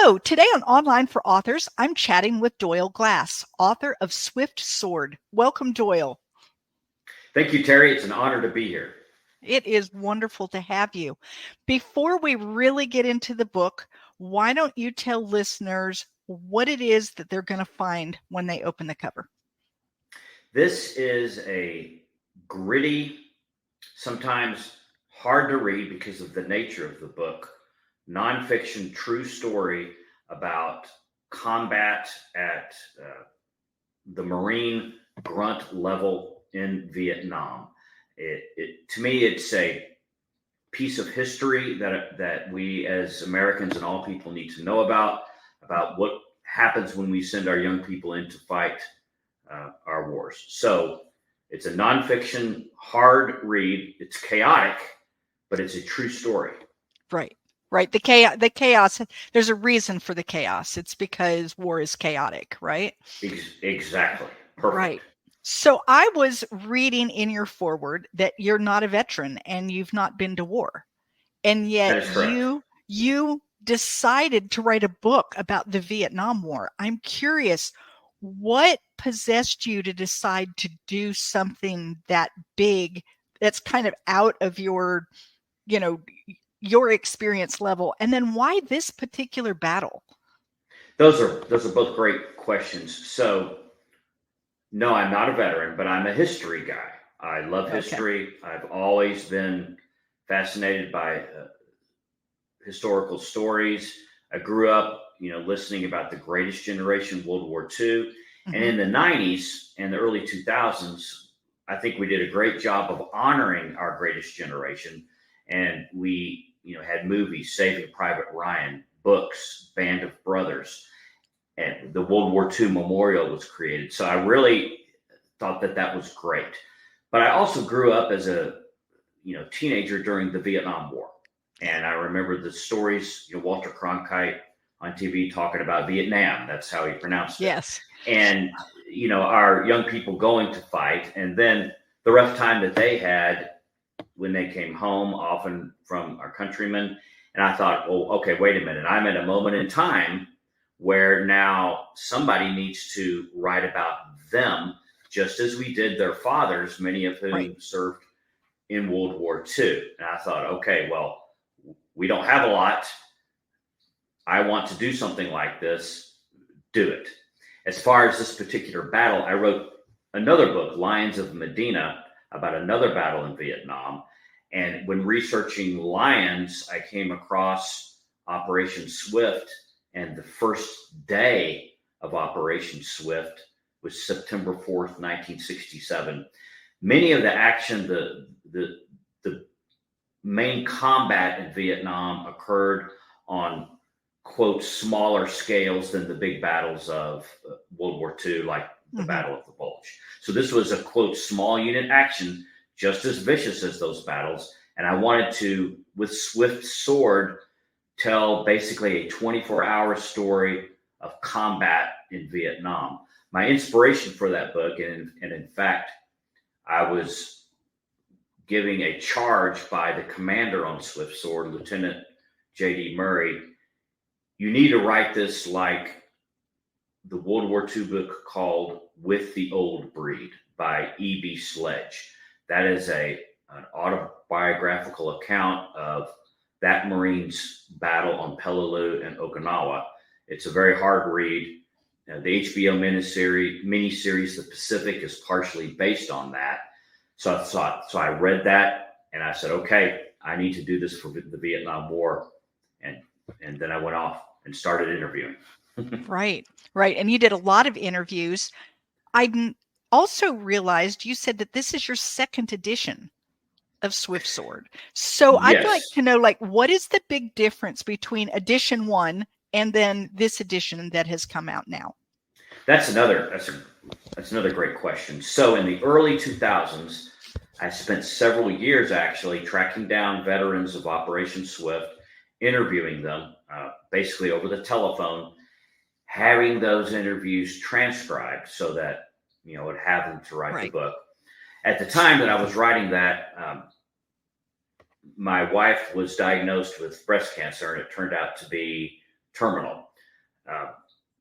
So today on Online for Authors, I'm chatting with Doyle Glass, author of Swift Sword. Welcome, Doyle. Thank you, Terry. It's an honor to be here. It is wonderful to have you. Before we really get into the book, why don't you tell listeners what it is that they're going to find when they open the cover? This is a gritty, sometimes hard to read because of the nature of the book, nonfiction true story about combat at the Marine grunt level in Vietnam. To me, it's a piece of history that we as Americans and all people need to know about what happens when we send our young people in to fight our wars. So it's a nonfiction, hard read. It's chaotic, but it's a true story. Right. The chaos, there's a reason for the chaos. It's because war is chaotic, right? Exactly. Perfect. Right. So I was reading in your foreword that you're not a veteran and you've not been to war. And yet you decided to write a book about the Vietnam War. I'm curious, what possessed you to decide to do something that big, that's kind of out of your experience level? And then why this particular battle? Those are both great questions. So no, I'm not a veteran, but I'm a history guy. I love history. I've always been fascinated by historical stories. I grew up, listening about the greatest generation, World War II. Mm-hmm. And in the 90s and the early 2000s, I think we did a great job of honoring our greatest generation. And we, had movies, Saving Private Ryan, books, Band of Brothers, and the World War II Memorial was created. So I really thought that was great. But I also grew up as a, teenager during the Vietnam War. And I remember the stories, Walter Cronkite on TV talking about Vietnam. That's how he pronounced it. Yes. And, our young people going to fight, and then the rough time that they had when they came home, often from our countrymen. And I thought, well, okay, wait a minute. I'm at a moment in time where now somebody needs to write about them, just as we did their fathers, many of whom served in World War II. And I thought, okay, well, we don't have a lot. I want to do something like this. Do it. As far as this particular battle, I wrote another book, Lions of Medina, about another battle in Vietnam. And when researching lions, I came across Operation Swift. And the first day of Operation Swift was September 4th, 1967. Many of the action, the main combat in Vietnam occurred on, quote, smaller scales than the big battles of World War II, like the Battle of the Bulge. So this was a, quote, small unit action, just as vicious as those battles. And I wanted to, with Swift Sword, tell basically a 24-hour story of combat in Vietnam. My inspiration for that book, and in fact, I was giving a charge by the commander on Swift Sword, Lieutenant J.D. Murray. You need to write this like the World War II book called With the Old Breed by E.B. Sledge. That is an autobiographical account of that Marine's battle on Peleliu and Okinawa. It's a very hard read. The HBO miniseries, The Pacific, is partially based on that. So I read that and I said, okay, I need to do this for the Vietnam War. And then I went off and started interviewing. Right. And you did a lot of interviews. I also realized you said that this is your second edition of Swift Sword. So yes. I'd like to know, what is the big difference between edition 1 and then this edition that has come out now? That's another great question. So in the early 2000s, I spent several years actually tracking down veterans of Operation Swift, interviewing them basically over the telephone, having those interviews transcribed so that, would have them to write the book. At the time that I was writing that, my wife was diagnosed with breast cancer, and it turned out to be terminal.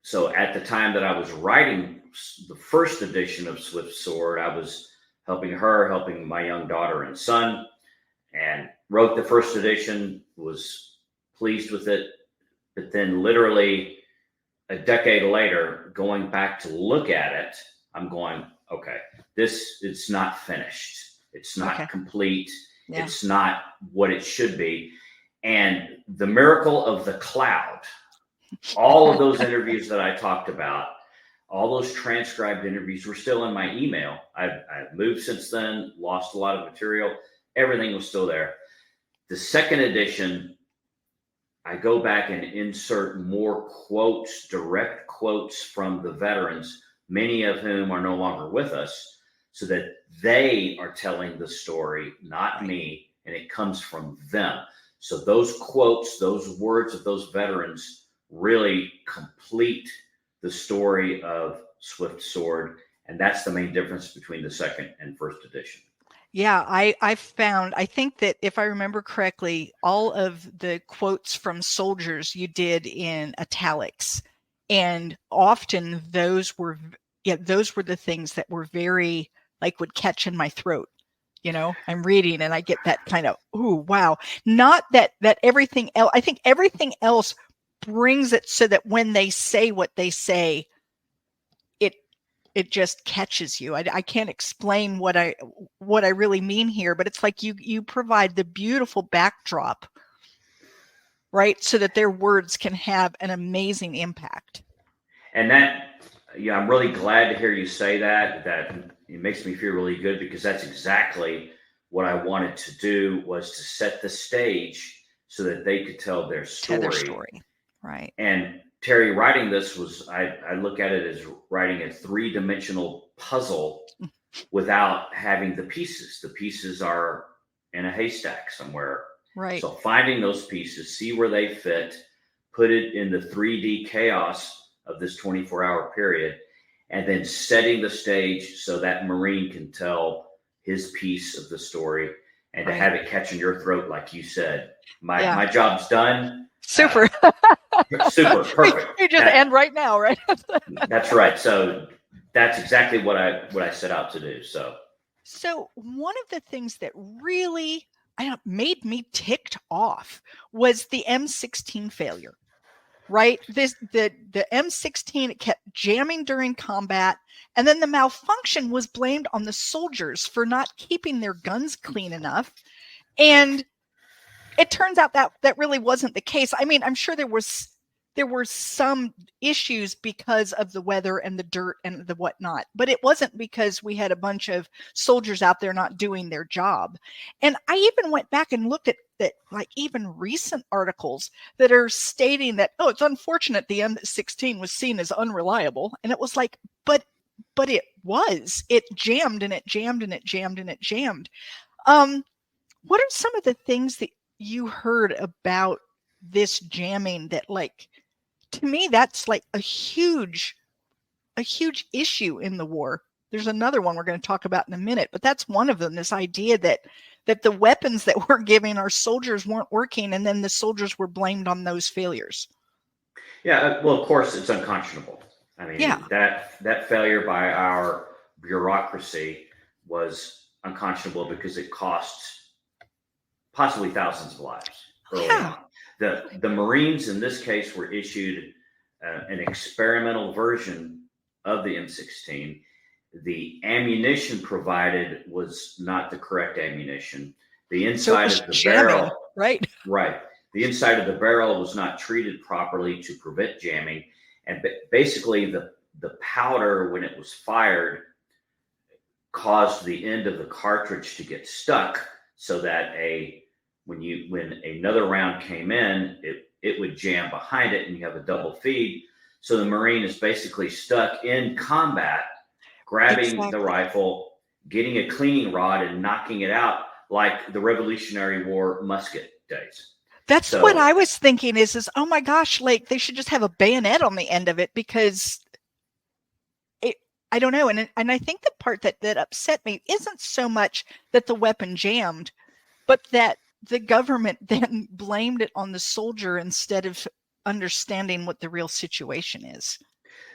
So at the time that I was writing the first edition of Swift Sword, I was helping my young daughter and son, and wrote the first edition, was pleased with it. But then literally a decade later, going back to look at it, I'm going, okay, it's not finished. It's not complete. Yeah. It's not what it should be. And the miracle of the cloud, all of those interviews that I talked about, all those transcribed interviews were still in my email. I've moved since then, lost a lot of material. Everything was still there. The second edition, I go back and insert more quotes, direct quotes from the veterans, many of whom are no longer with us, so that they are telling the story, not me, and it comes from them. So those quotes, those words of those veterans really complete the story of Swift Sword. And that's the main difference between the second and first edition. Yeah, I think that if I remember correctly, all of the quotes from soldiers you did in italics, and often those were the things that were very, like, would catch in my throat. You know, I'm reading and I get that kind of, ooh, wow. Not that everything else, I think everything else brings it so that when they say what they say, it just catches you. I can't explain what I really mean here, but it's like you provide the beautiful backdrop, right? So that their words can have an amazing impact. And that, yeah, I'm really glad to hear you say that. That it makes me feel really good, because that's exactly what I wanted to do, was to set the stage so that they could tell their story. Right. And Terry, writing this was, I look at it as writing a 3-dimensional puzzle without having the pieces. The pieces are in a haystack somewhere. Right. So finding those pieces, see where they fit, put it in the 3D chaos of this 24-hour period, and then setting the stage so that Marine can tell his piece of the story, and to have it catch in your throat, like you said. My job's done. Super. Super, perfect. You just end right now, right? That's right. So that's exactly what I set out to do. So one of the things that really made me ticked off was the M16 failure. Right? The M16, it kept jamming during combat, and then the malfunction was blamed on the soldiers for not keeping their guns clean enough. And it turns out that really wasn't the case. I mean, I'm sure there were some issues because of the weather and the dirt and the whatnot, but it wasn't because we had a bunch of soldiers out there not doing their job. And I even went back and looked at that, like, even recent articles that are stating that, oh, it's unfortunate the M16 was seen as unreliable. And it was like, but it jammed and it jammed and it jammed and it jammed. What are some of the things that you heard about this jamming that, like, to me, that's like a huge issue in the war? There's another one we're going to talk about in a minute, but that's one of them, this idea that the weapons that we're giving our soldiers weren't working, and then the soldiers were blamed on those failures. Yeah, well, of course, it's unconscionable. I mean, that failure by our bureaucracy was unconscionable because it cost possibly thousands of lives early on. The Marines in this case were issued an experimental version of the M16. The ammunition provided was not the correct ammunition. The inside of the barrel, right. The inside of the barrel was not treated properly to prevent jamming, and basically the powder, when it was fired, caused the end of the cartridge to get stuck, so that when another round came in, it would jam behind it, and you have a double feed. So the Marine is basically stuck in combat, grabbing the rifle, getting a cleaning rod and knocking it out like the Revolutionary War musket days. That's what I was thinking is, oh my gosh, like they should just have a bayonet on the end of it, because I don't know. And I think the part that upset me isn't so much that the weapon jammed, but that the government then blamed it on the soldier instead of understanding what the real situation is.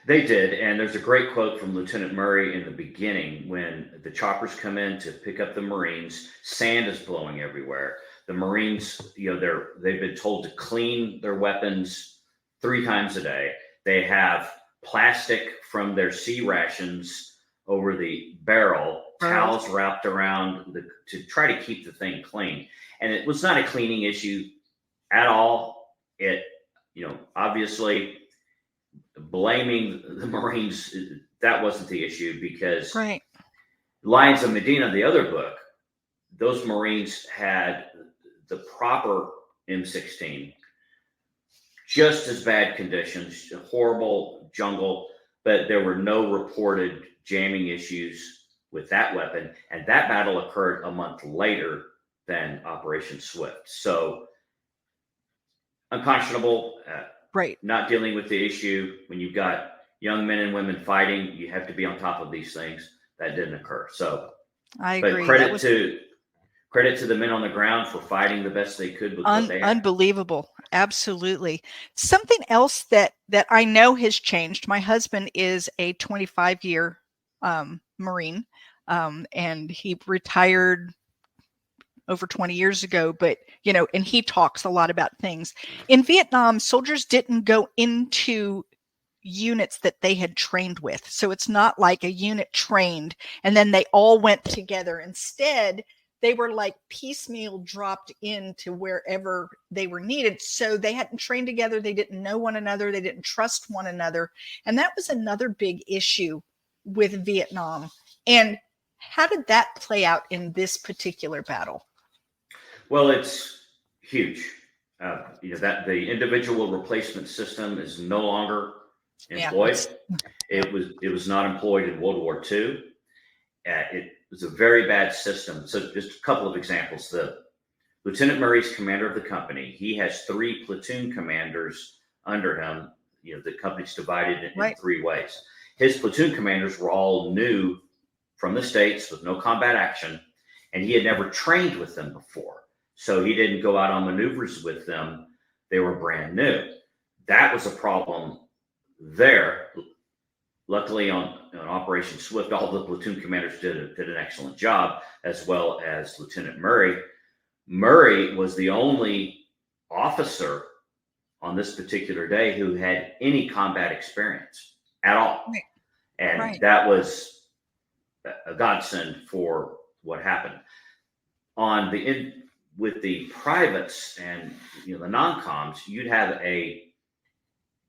They did, and there's a great quote from Lieutenant Murray in the beginning when the choppers come in to pick up the Marines. Sand is blowing everywhere. The Marines, they've been told to clean their weapons 3 times a day. They have plastic from their sea rations over the barrel, towels wrapped around to try to keep the thing clean. And it was not a cleaning issue at all. It, obviously blaming the Marines, that wasn't the issue, because Lions of Medina, the other book, those Marines had the proper M16, just as bad conditions, horrible jungle, but there were no reported jamming issues with that weapon. And that battle occurred a month later than Operation Swift. So unconscionable, not dealing with the issue. When you've got young men and women fighting, you have to be on top of these things. That didn't occur. So I agree. But credit to the men on the ground for fighting the best they could with what they had. Unbelievable. Absolutely. Something else that I know has changed. My husband is a 25-year Marine, and he retired over 20 years ago, but and he talks a lot about things. In Vietnam, soldiers didn't go into units that they had trained with. So it's not like a unit trained and then they all went together. Instead, they were like piecemeal dropped into wherever they were needed. So they hadn't trained together. They didn't know one another. They didn't trust one another. And that was another big issue with Vietnam. And how did that play out in this particular battle? Well, it's huge. That the individual replacement system is no longer employed. It was not employed in World War II. It was a very bad system. So just a couple of examples. The Lieutenant Murray's commander of the company, he has 3 platoon commanders under him. The company's divided in 3 ways. His platoon commanders were all new from the States with no combat action, and he had never trained with them before. So he didn't go out on maneuvers with them. They were brand new. That was a problem there. Luckily, on Operation Swift, all the platoon commanders did an excellent job, as well as Lieutenant Murray. Murray was the only officer on this particular day who had any combat experience at all. And that was a godsend for what happened. With the privates and the non-coms, you'd have a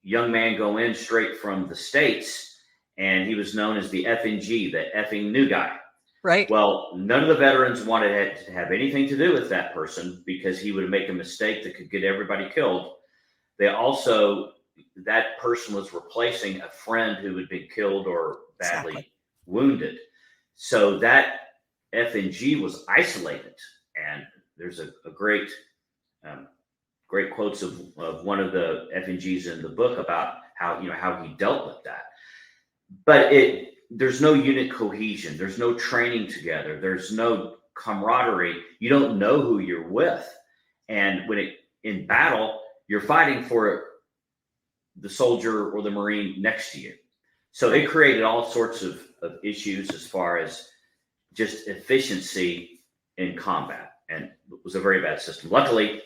young man go in straight from the States, and he was known as the FNG, the effing new guy. Right. Well, none of the veterans wanted to have anything to do with that person because he would make a mistake that could get everybody killed. That person was replacing a friend who had been killed or badly wounded. So that FNG was isolated. And there's a great quotes of one of the FNGs in the book about how he dealt with that. But there's no unit cohesion. There's no training together. There's no camaraderie. You don't know who you're with. And in battle, you're fighting for the soldier or the Marine next to you. So it created all sorts of issues as far as just efficiency in combat. And it was a very bad system. Luckily,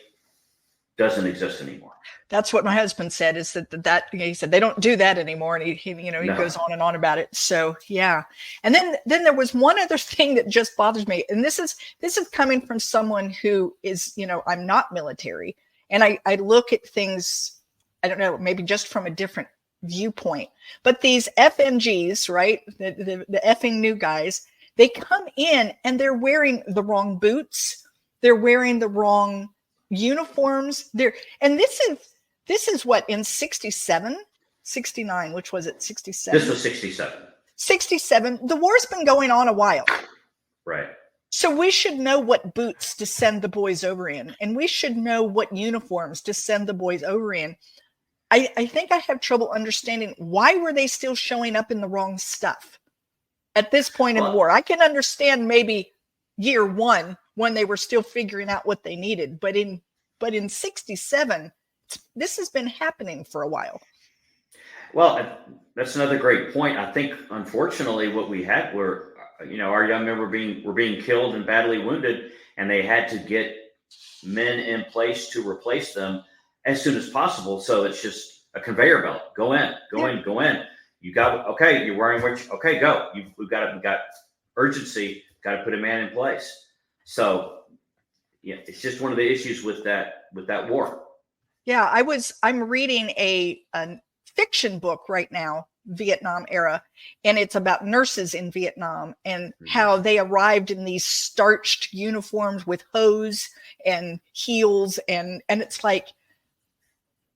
doesn't exist anymore. That's what my husband said, is that he said they don't do that anymore. And he goes on and on about it. So, yeah. And then there was one other thing that just bothers me. And this is coming from someone who is, I'm not military. And I look at things, I don't know, maybe just from a different viewpoint. But these FNGs, right? The effing new guys, they come in and they're wearing the wrong boots. They're wearing the wrong uniforms. And this is what, in 67, 69, which was it, 67? This was 67. 67. The war's been going on a while. Right. So we should know what boots to send the boys over in, and we should know what uniforms to send the boys over in. I think I have trouble understanding, why were they still showing up in the wrong stuff at this point in the war? I can understand maybe year 1 when they were still figuring out what they needed, but in 67, this has been happening for a while. Well, that's another great point. I think, unfortunately, what we had were, our young men were being killed and badly wounded, and they had to get men in place to replace them as soon as possible. So it's just a conveyor belt. Go in. You got, okay, you're wearing which, okay, go. We've got urgency, got to put a man in place. So yeah, it's just one of the issues with that war. Yeah, I'm reading a fiction book right now, Vietnam era, and it's about nurses in Vietnam and how they arrived in these starched uniforms with hose and heels, and it's like,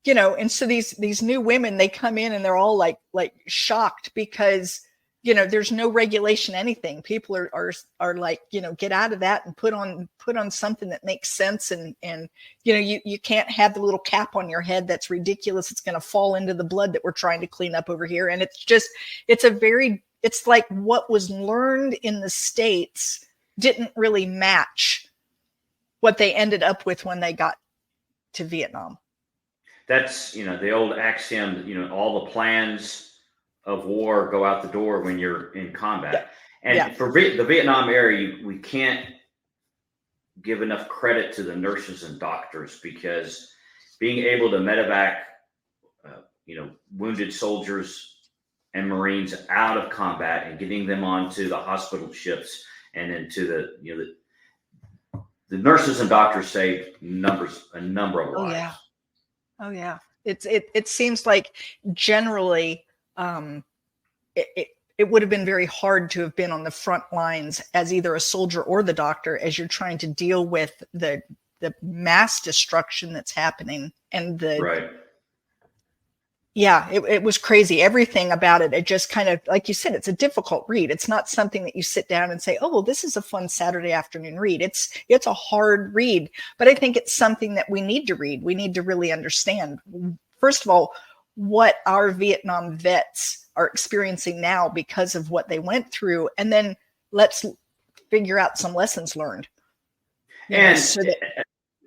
and so these new women, they come in and they're all like shocked because there's no regulation, anything. People are like, get out of that and put on something that makes sense. And you can't have the little cap on your head. That's ridiculous. It's going to fall into the blood that we're trying to clean up over here. And it's like what was learned in the States didn't really match what they ended up with when they got to Vietnam. That's, the old axiom, all the plans of war go out the door when you're in combat. Yeah. And for the Vietnam era, we can't give enough credit to the nurses and doctors, because being able to medevac, wounded soldiers and Marines out of combat and getting them onto the hospital ships and into the nurses and doctors saved a number of lives. Oh yeah. It seems like generally, it would have been very hard to have been on the front lines as either a soldier or the doctor, as you're trying to deal with the mass destruction that's happening and it was crazy. Everything about it just kind of, like you said, it's a difficult read. It's not something that you sit down and say, oh, well, this is a fun Saturday afternoon read. It's a hard read, but I think it's something that we need to read. We need to really understand, first of all, what our Vietnam vets are experiencing now because of what they went through. And then let's figure out some lessons learned.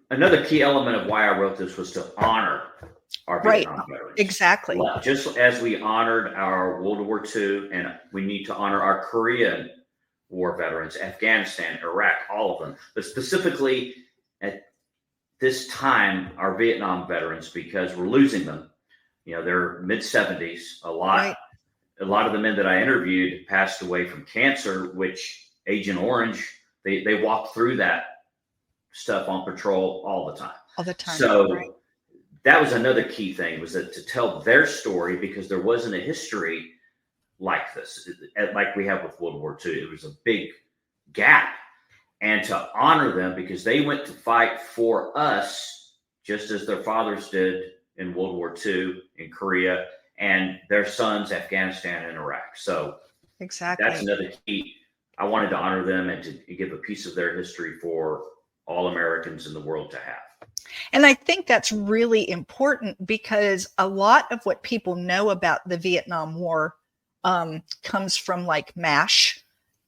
Another key element of why I wrote this was to honor our Vietnam veterans. Exactly. Just as we honored our World War II, and we need to honor our Korean War veterans, Afghanistan, Iraq, all of them. But specifically at this time, our Vietnam veterans, because we're losing them. They're mid-70s. A lot of the men that I interviewed passed away from cancer, which Agent Orange, they walked through that stuff on patrol all the time. So that was another key thing, was that to tell their story, because there wasn't a history like this, like we have with World War II. It was a big gap. And to honor them, because they went to fight for us, just as their fathers did in World War II, in Korea, and their sons, Afghanistan and Iraq. So exactly, that's another key. I wanted to honor them and to give a piece of their history for all Americans in the world to have. And I think that's really important, because a lot of what people know about the Vietnam War comes from like MASH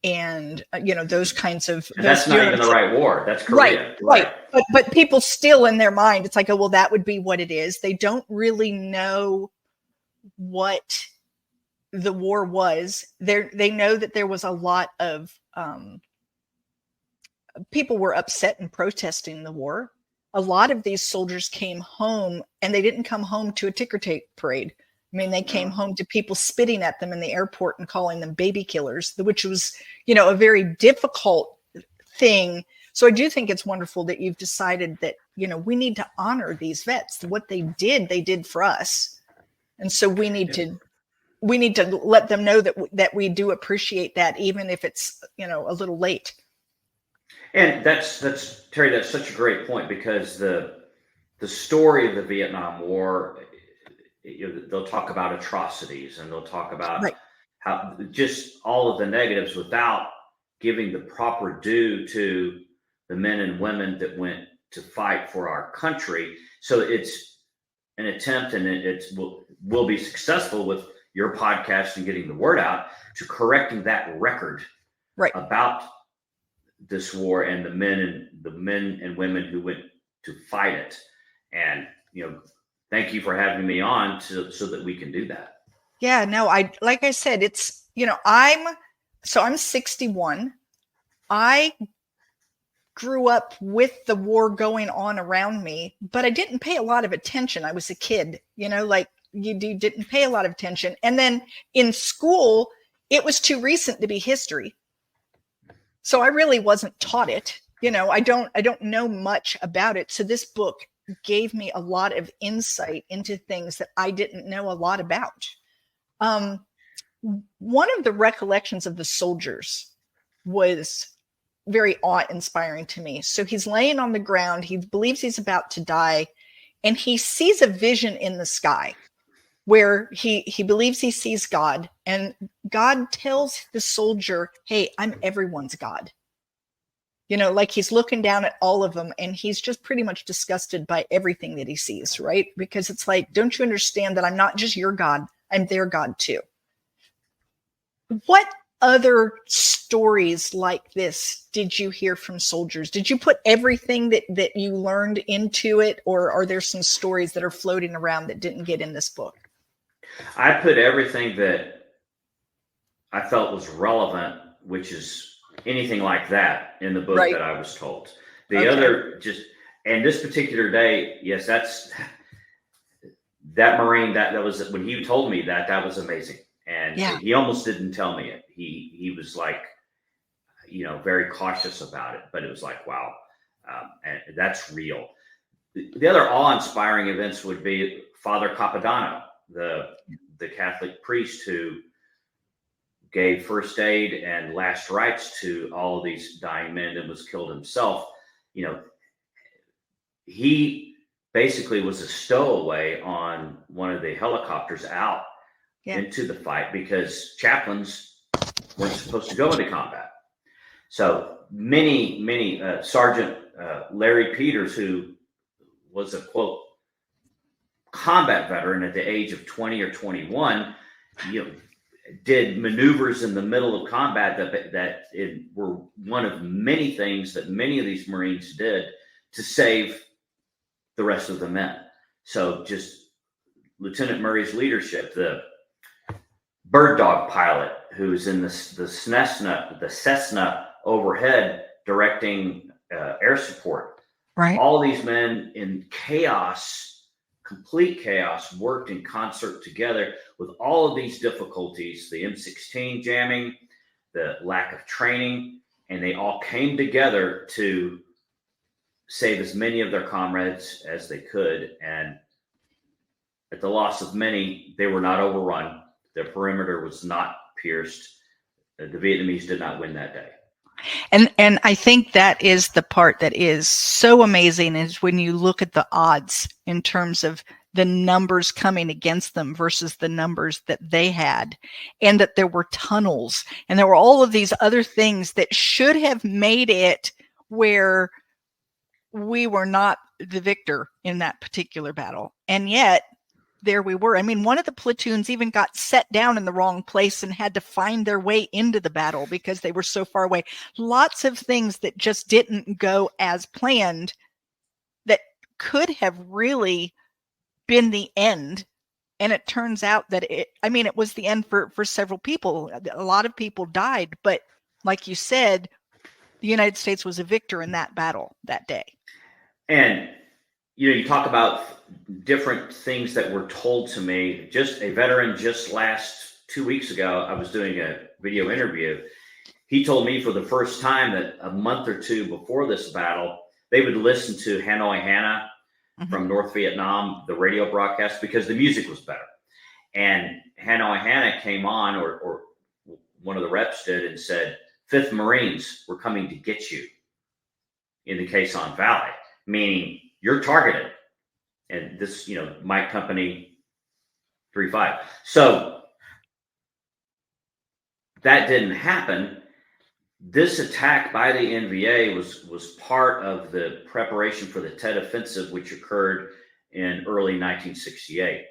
and those kinds of. And that's not even the right war. That's Korea. Right. But people still, in their mind, it's like, oh well, that would be what it is. They don't really know what the war was. They know that there was a lot of people were upset and protesting the war. A lot of these soldiers came home, and they didn't come home to a ticker tape parade. I mean, they came home to people spitting at them in the airport and calling them baby killers, which was, a very difficult thing. So I do think it's wonderful that you've decided that, we need to honor these vets. What they did for us. And so we need to let them know that we do appreciate that, even if it's, a little late. And that's Terry, that's such a great point, because the story of the Vietnam War, they'll talk about atrocities, and they'll talk about how just all of the negatives, without giving the proper due to the men and women that went to fight for our country. So it's an attempt, and will be successful with your podcast and getting the word out, to correcting that record about this war and the men and women who went to fight it. And thank you for having me on so that we can do that. Yeah, no, like I said, it's, I'm 61. I grew up with the war going on around me, but I didn't pay a lot of attention. I was a kid, like you didn't pay a lot of attention. And then in school, it was too recent to be history. So I really wasn't taught it. I don't know much about it. So this book gave me a lot of insight into things that I didn't know a lot about. One of the recollections of the soldiers was very awe-inspiring to me. So he's laying on the ground. He believes he's about to die, and he sees a vision in the sky where he believes he sees God, and God tells the soldier, hey, I'm everyone's God. Like he's looking down at all of them, and he's just pretty much disgusted by everything that he sees, right? Because it's like, don't you understand that I'm not just your God, I'm their God too. What other stories like this did you hear from soldiers? Did you put everything that you learned into it, or are there some stories that are floating around that didn't get in this book? I put everything that I felt was relevant, which is anything like that, in the book Right. that I was told. The other and this particular day, yes, that Marine, that was, when he told me that was amazing. And he almost didn't tell me it. He was like, very cautious about it, but it was like, wow. And that's real. The other awe-inspiring events would be Father Capodanno, the Catholic priest who gave first aid and last rites to all of these dying men and was killed himself. He basically was a stowaway on one of the helicopters out into the fight because chaplains weren't supposed to go into combat. So many Sergeant Larry Peters, who was a quote combat veteran at the age of 20 or 21, did maneuvers in the middle of combat that were one of many things that many of these Marines did to save the rest of the men. So just Lieutenant Murray's leadership, the bird dog pilot who's in the Cessna overhead directing air support. Right. All these men in chaos, complete chaos, worked in concert together with all of these difficulties, the M16 jamming, the lack of training, and they all came together to save as many of their comrades as they could. And at the loss of many, they were not overrun. Their perimeter was not pierced. The Vietnamese did not win that day. And I think that is the part that is so amazing, is when you look at the odds in terms of the numbers coming against them versus the numbers that they had, and that there were tunnels and there were all of these other things that should have made it where we were not the victor in that particular battle. And yet there we were. I mean, one of the platoons even got set down in the wrong place and had to find their way into the battle because they were so far away. Lots of things that just didn't go as planned that could have really been the end. And it turns out that it was the end for several people. A lot of people died, but like you said, the United States was a victor in that battle that day. And you talk about different things that were told to me. Just a veteran just last 2 weeks ago, I was doing a video interview. He told me for the first time that a month or two before this battle, they would listen to Hanoi Hannah from North Vietnam, the radio broadcast, because the music was better. And Hanoi Hannah came on, or one of the reps did, and said, 5th Marines, we're coming to get you in the Quezon on Valley, meaning you're targeted. And this, my company 3-5. So that didn't happen. This attack by the NVA was part of the preparation for the Tet Offensive, which occurred in early 1968.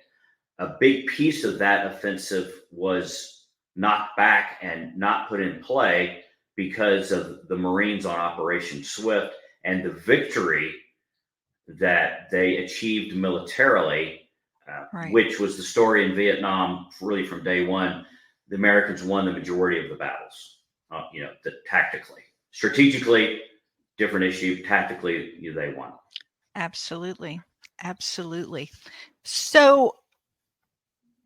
A big piece of that offensive was knocked back and not put in play because of the Marines on Operation Swift and the victory that they achieved militarily which was the story in Vietnam, really from day one. The Americans won the majority of the battles, tactically. Strategically, different issue. Tactically, they won. Absolutely. Absolutely. So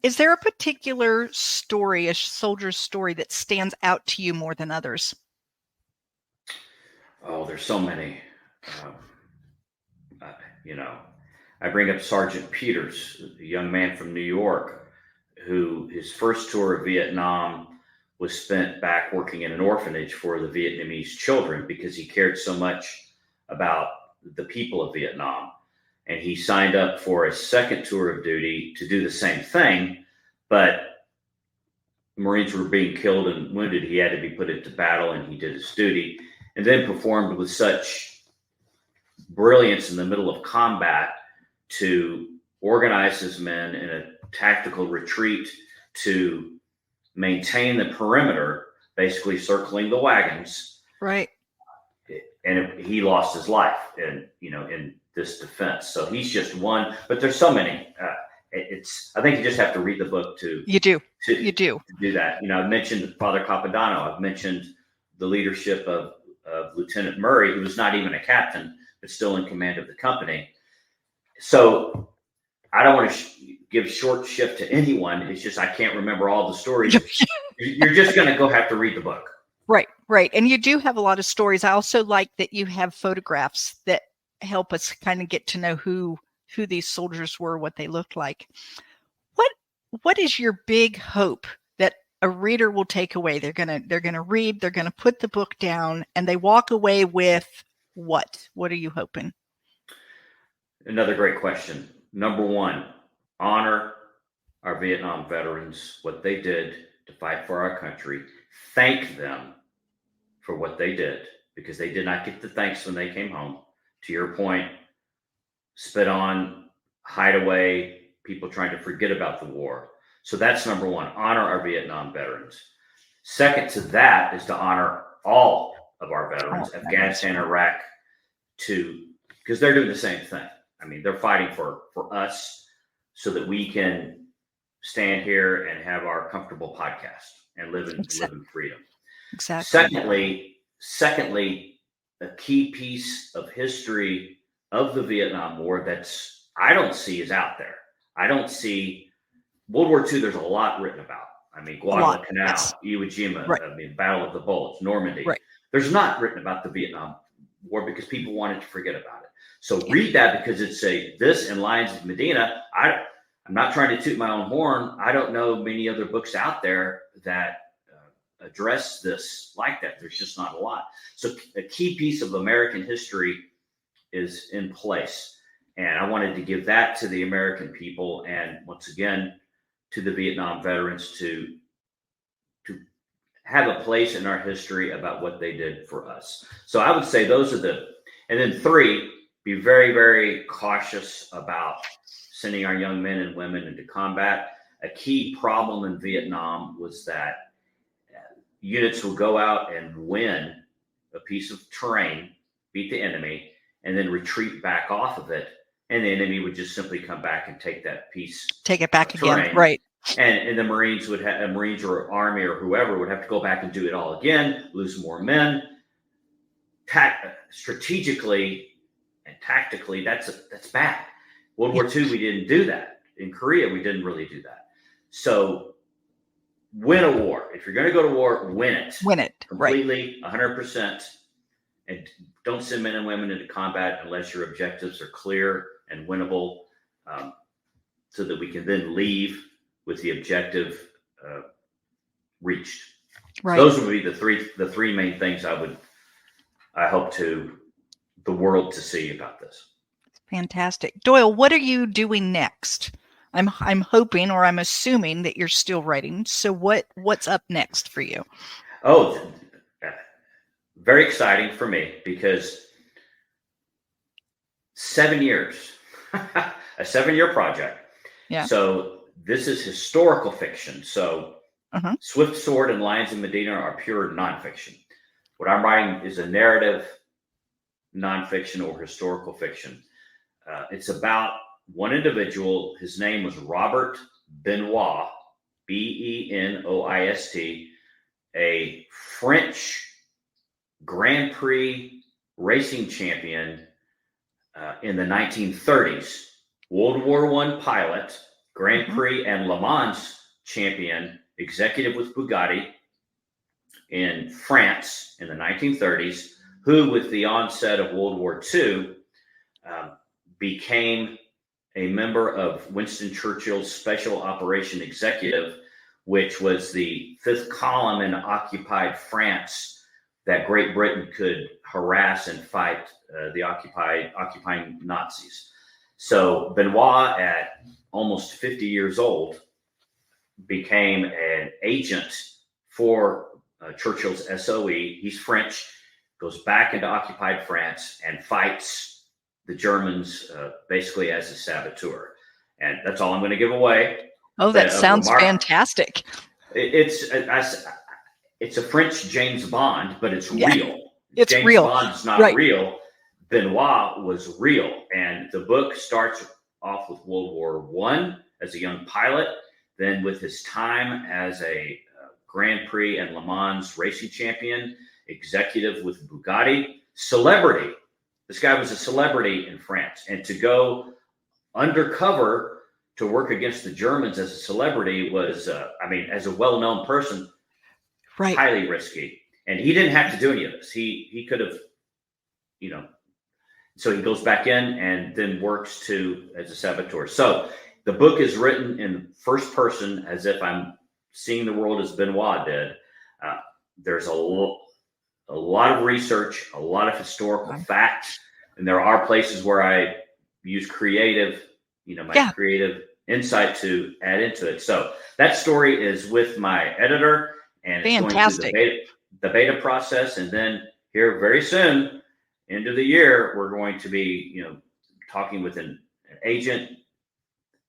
is there a particular story, a soldier's story, that stands out to you more than others? Oh, there's so many. I bring up Sergeant Peters, a young man from New York, who his first tour of Vietnam was spent back working in an orphanage for the Vietnamese children because he cared so much about the people of Vietnam. And he signed up for a second tour of duty to do the same thing, but Marines were being killed and wounded. He had to be put into battle, and he did his duty, and then performed with such brilliance in the middle of combat to organize his men in a tactical retreat to maintain the perimeter, basically circling the wagons. Right. And he lost his life in this defense. So he's just one, but there's so many. I think you just have to read the book to do that. I've mentioned Father Capodanno. I've mentioned the leadership of Lieutenant Murray, who was not even a captain, but still in command of the company. So I don't want to give short shift to anyone. It's just I can't remember all the stories. You're just going to go have to read the book. Right. And you do have a lot of stories. I also like that you have photographs that help us kind of get to know who these soldiers were, what they looked like. What is your big hope that a reader will take away? They're gonna read, they're gonna put the book down, and they walk away with what? What are you hoping? Another great question. Number one, honor our Vietnam veterans, what they did to fight for our country. Thank them for what they did, because they did not get the thanks when they came home. To your point, spit on, hide away, people trying to forget about the war. So that's number one, honor our Vietnam veterans. Second to that is to honor all of our veterans, Afghanistan, Iraq, because they're doing the same thing. I mean, they're fighting for us so that we can stand here and have our comfortable podcast and live in freedom. Exactly. Secondly, a key piece of history of the Vietnam War I don't see is out there. I don't see World War II. There's a lot written about. I mean, Guadalcanal, yes. Iwo Jima, right. Battle of the Bulge, Normandy. Right. There's not written about the Vietnam War because people wanted to forget about it. So read that, because it's this and Lions of Medina. I'm not trying to toot my own horn. I don't know many other books out there that address this like that. There's just not a lot. So a key piece of American history is in place. And I wanted to give that to the American people, and once again, to the Vietnam veterans to have a place in our history about what they did for us. So I would say those are and then 3, be very, very cautious about sending our young men and women into combat. A key problem in Vietnam was that units would go out and win a piece of terrain, beat the enemy, and then retreat back off of it. And the enemy would just simply come back and take that piece. Take it back again, right. And the Marines Marines or Army or whoever would have to go back and do it all again, lose more men. Strategically and tactically, that's bad. World War II, we didn't do that. In Korea, we didn't really do that. So win a war. If you're going to go to war, win it. Win it. Completely, right. 100%. And don't send men and women into combat unless your objectives are clear and winnable, so that we can then leave with the objective reached. Right. So those would be the three main things I hope the world to see about this. Fantastic. Doyle, what are you doing next? I'm hoping, or I'm assuming, that you're still writing. So what's up next for you? Oh, very exciting for me, because 7 years, a 7-year project. Yeah. So this is historical fiction. So Swift Sword and Lions of Medina are pure nonfiction. What I'm writing is a narrative nonfiction or historical fiction. It's about one individual. His name was Robert Benoist, Benoist, a French Grand Prix racing champion in the 1930s, World War I pilot, Grand Prix and Le Mans champion, executive with Bugatti in France in the 1930s, who, with the onset of World War II, became a member of Winston Churchill's Special Operation Executive, which was the fifth column in occupied France that Great Britain could harass and fight the occupying Nazis. So Benoist, at almost 50 years old, became an agent for Churchill's SOE. He's French, goes back into occupied France and fights the Germans basically as a saboteur. And that's all I'm going to give away. Oh, that sounds fantastic. It's a French James Bond, but it's real. It's James real. Bond's not real. Benoist was real. And the book starts off with World War I as a young pilot, then with his time as a Grand Prix and Le Mans racing champion, executive with Bugatti, celebrity. This guy was a celebrity in France. And to go undercover to work against the Germans as a celebrity was, as a well-known person, highly risky. And he didn't have to do any of this. He could have, so he goes back in and then works as a saboteur. So the book is written in first person, as if I'm seeing the world as Benoist did. There's a lot of research, a lot of historical facts, and there are places where I use creative insight to add into it. So that story is with my editor, and it's fantastic. Going through the beta process, and then here very soon, end of the year, we're going to be talking with an agent,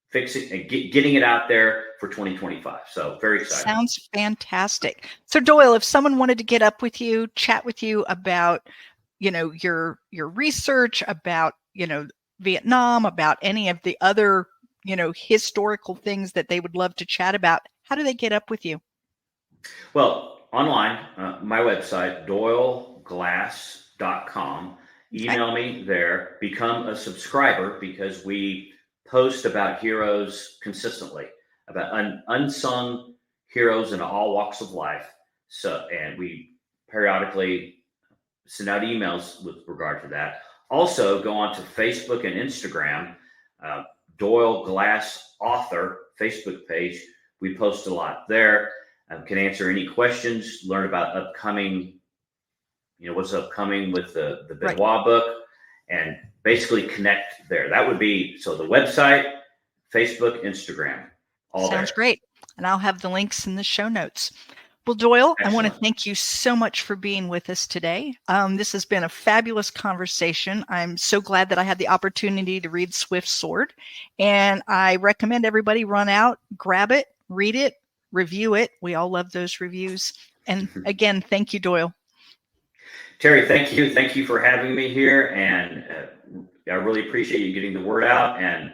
fixing and getting it out there for 2025. So very excited. Sounds fantastic. So Doyle, if someone wanted to get up with you, chat with you about, your research, about, Vietnam, about any of the other, historical things that they would love to chat about, how do they get up with you? Well, online, my website, doyleglass.com. Email me there, become a subscriber, because we post about heroes consistently, about unsung heroes in all walks of life. So, and we periodically send out emails with regard to that. Also, go on to Facebook and Instagram, Doyle Glass Author Facebook page. We post a lot there. Can answer any questions, learn about upcoming, what's upcoming with the Benoist book, and basically connect there. That would be, so the website, Facebook, Instagram, all Sounds there. Great. And I'll have the links in the show notes. Well, Doyle, Excellent. I want to thank you so much for being with us today. This has been a fabulous conversation. I'm so glad that I had the opportunity to read Swift Sword, and I recommend everybody run out, grab it, read it, review it. We all love those reviews. And again, thank you, Doyle. Terry, thank you. Thank you for having me here. And I really appreciate you getting the word out. And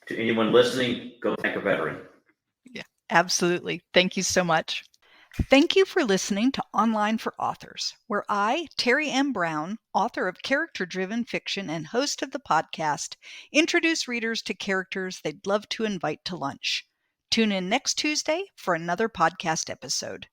to anyone listening, go thank a veteran. Yeah, absolutely. Thank you so much. Thank you for listening to Online for Authors, where I, Terry M. Brown, author of character-driven fiction and host of the podcast, introduce readers to characters they'd love to invite to lunch. Tune in next Tuesday for another podcast episode.